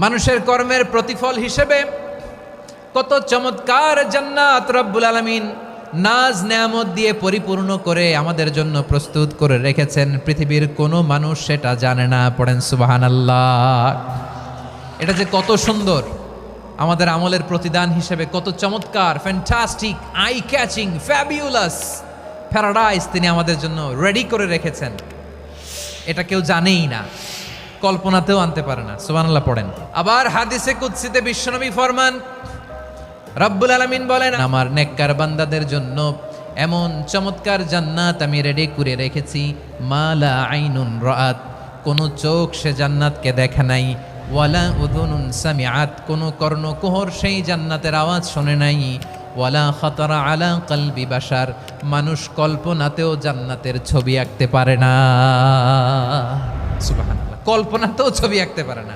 মানুষের কর্মের প্রতিফল হিসেবে কত চমৎকার জান্নাত রব্বুল আলামিন নাজ নেয়ামত দিয়ে পরিপূর্ণ করে আমাদের জন্য প্রস্তুত করে রেখেছেন। পৃথিবীর কোনো মানুষ সেটা জানে না। পড়েন সুবহানাল্লাহ। এটা যে কত সুন্দর, আমাদের আমলের প্রতিদান হিসেবে কত চমৎকার, fantastic, eye catching, fabulous paradise তিনি আমাদের জন্য রেডি করে রেখেছেন। এটা কেউ জানেই না, কল্পনাতেও আনতে পারে না। সুবহানাল্লাহ পড়েন। আবার হাদিসে কুদসিতে বিশ্বনবী ফরমান, রব্বুল আলামিন বলেন, আমার নেককার বান্দাদের জন্য এমন চমৎকার জান্নাত আমি রেডি করে রেখেছি, মালা আইনুন রাআত, কোন চোখ সে জান্নাতকে দেখে নাই, ওয়ালা উযুনুন সামিআত, কোন কর্ণকুহর সেই জান্নাতের আওয়াজ শোনে নাই, ওয়ালা খাতারা আলা কলবি বাশার, মানুষ কল্পনাতেও জান্নাতের ছবি আঁকতে পারে না। সুবহানাল্লাহ, কল্পনাতেও ছবি আঁকতে পারে না।